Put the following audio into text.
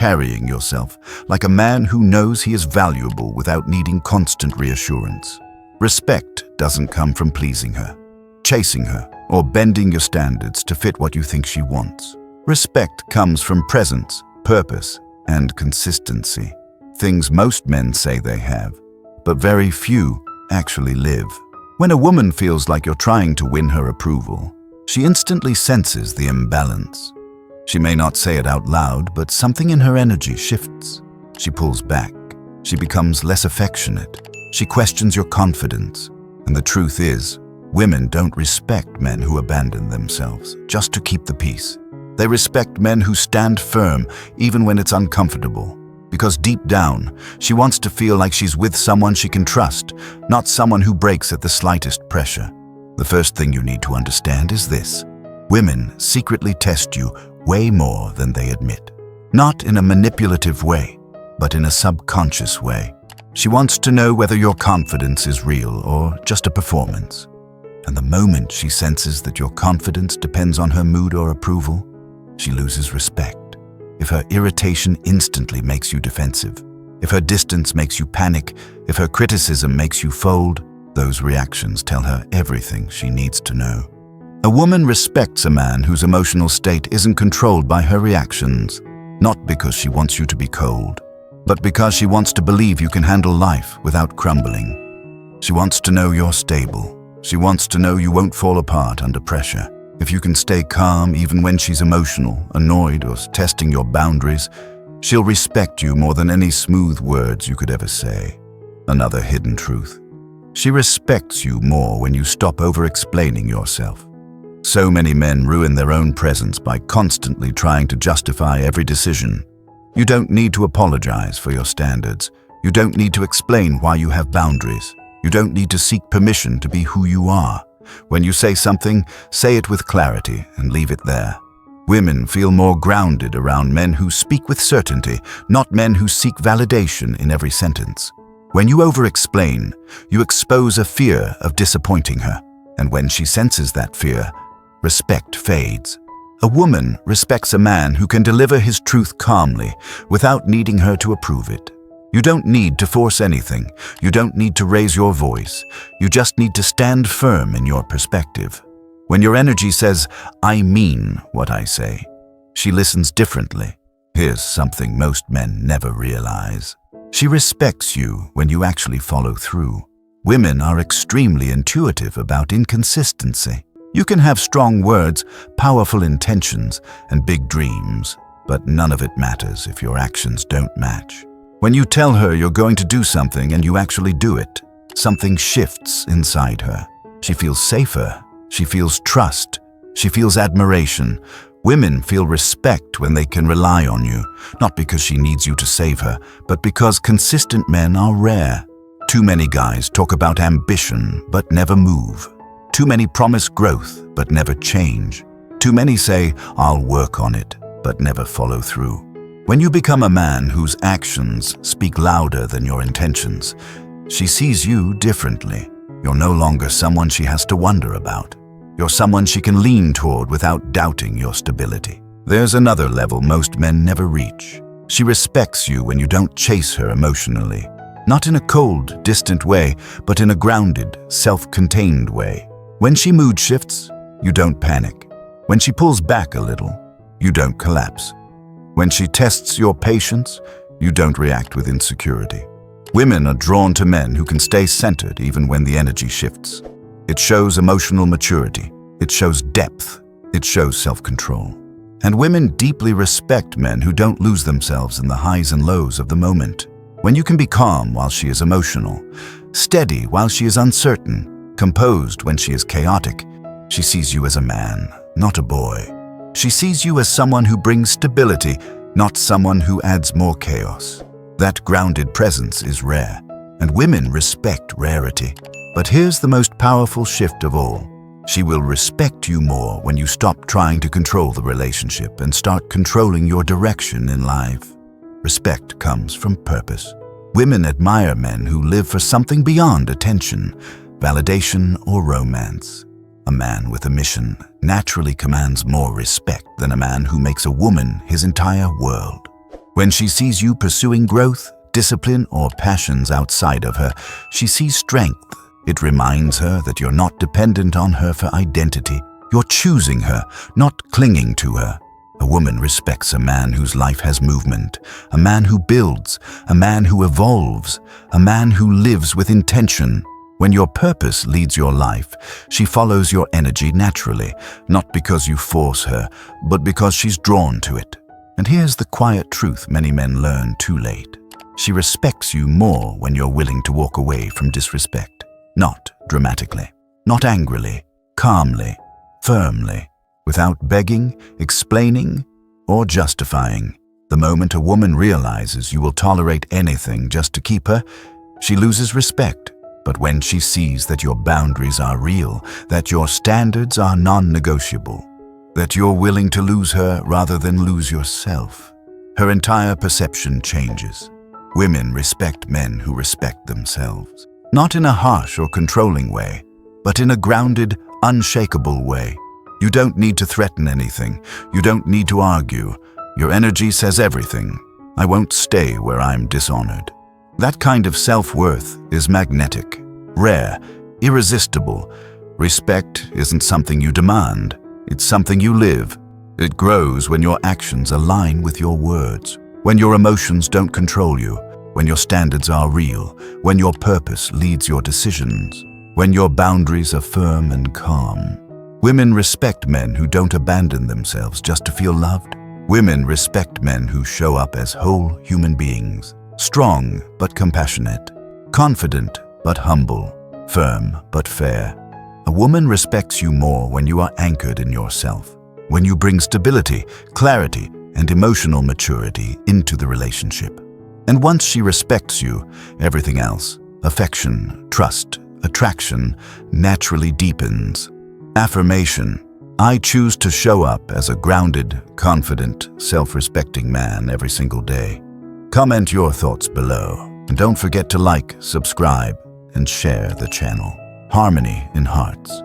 carrying yourself, like a man who knows he is valuable without needing constant reassurance. Respect doesn't come from pleasing her, chasing her, or bending your standards to fit what you think she wants. Respect comes from presence, purpose, and consistency. Things most men say they have, but very few actually live. When a woman feels like you're trying to win her approval, she instantly senses the imbalance. She may not say it out loud, but something in her energy shifts. She pulls back. She becomes less affectionate. She questions your confidence. And the truth is, women don't respect men who abandon themselves just to keep the peace. They respect men who stand firm even when it's uncomfortable. Because deep down, she wants to feel like she's with someone she can trust, not someone who breaks at the slightest pressure. The first thing you need to understand is this: women secretly test you way more than they admit. Not in a manipulative way, but in a subconscious way. She wants to know whether your confidence is real or just a performance. And the moment she senses that your confidence depends on her mood or approval, she loses respect. If her irritation instantly makes you defensive, if her distance makes you panic, if her criticism makes you fold, those reactions tell her everything she needs to know. A woman respects a man whose emotional state isn't controlled by her reactions, not because she wants you to be cold, but because she wants to believe you can handle life without crumbling. She wants to know you're stable. She wants to know you won't fall apart under pressure. If you can stay calm even when she's emotional, annoyed, or testing your boundaries, she'll respect you more than any smooth words you could ever say. Another hidden truth: she respects you more when you stop over-explaining yourself. So many men ruin their own presence by constantly trying to justify every decision. You don't need to apologize for your standards. You don't need to explain why you have boundaries. You don't need to seek permission to be who you are. When you say something, say it with clarity and leave it there. Women feel more grounded around men who speak with certainty, not men who seek validation in every sentence. When you over-explain, you expose a fear of disappointing her. And when she senses that fear, respect fades. A woman respects a man who can deliver his truth calmly without needing her to approve it. You don't need to force anything. You don't need to raise your voice. You just need to stand firm in your perspective. When your energy says, "I mean what I say," she listens differently. Here's something most men never realize: she respects you when you actually follow through. Women are extremely intuitive about inconsistency. You can have strong words, powerful intentions, and big dreams, but none of it matters if your actions don't match. When you tell her you're going to do something and you actually do it, something shifts inside her. She feels safer. She feels trust. She feels admiration. Women feel respect when they can rely on you, not because she needs you to save her, but because consistent men are rare. Too many guys talk about ambition but never move. Too many promise growth but never change. Too many say, "I'll work on it," but never follow through. When you become a man whose actions speak louder than your intentions, she sees you differently. You're no longer someone she has to wonder about. You're someone she can lean toward without doubting your stability. There's another level most men never reach. She respects you when you don't chase her emotionally. Not in a cold, distant way, but in a grounded, self-contained way. When she mood shifts, you don't panic. When she pulls back a little, you don't collapse. When she tests your patience, you don't react with insecurity. Women are drawn to men who can stay centered even when the energy shifts. It shows emotional maturity. It shows depth. It shows self-control. And women deeply respect men who don't lose themselves in the highs and lows of the moment. When you can be calm while she is emotional, steady while she is uncertain, composed when she is chaotic, she sees you as a man, not a boy. She sees you as someone who brings stability, not someone who adds more chaos. That grounded presence is rare, and women respect rarity. But here's the most powerful shift of all. She will respect you more when you stop trying to control the relationship and start controlling your direction in life. Respect comes from purpose. Women admire men who live for something beyond attention, validation, or romance. A man with a mission naturally commands more respect than a man who makes a woman his entire world. When she sees you pursuing growth, discipline, or passions outside of her, she sees strength. It reminds her that you're not dependent on her for identity. You're choosing her, not clinging to her. A woman respects a man whose life has movement, a man who builds, a man who evolves, a man who lives with intention. When your purpose leads your life, she follows your energy naturally, not because you force her, but because she's drawn to it. And here's the quiet truth many men learn too late. She respects you more when you're willing to walk away from disrespect. Not dramatically, not angrily, calmly, firmly, without begging, explaining, or justifying. The moment a woman realizes you will tolerate anything just to keep her, she loses respect. But when she sees that your boundaries are real, that your standards are non-negotiable, that you're willing to lose her rather than lose yourself, her entire perception changes. Women respect men who respect themselves. Not in a harsh or controlling way, but in a grounded, unshakable way. You don't need to threaten anything. You don't need to argue. Your energy says everything. I won't stay where I'm dishonored. That kind of self-worth is magnetic, rare, irresistible. Respect isn't something you demand. It's something you live. It grows when your actions align with your words, when your emotions don't control you, when your standards are real, when your purpose leads your decisions, when your boundaries are firm and calm. Women respect men who don't abandon themselves just to feel loved. Women respect men who show up as whole human beings, strong but compassionate, confident but humble, firm but fair. A woman respects you more when you are anchored in yourself, when you bring stability, clarity, and emotional maturity into the relationship. And once she respects you, everything else, affection, trust, attraction, naturally deepens. Affirmation: I choose to show up as a grounded, confident, self-respecting man every single day. Comment your thoughts below, and don't forget to like, subscribe, and share the channel. Harmony in Hearts.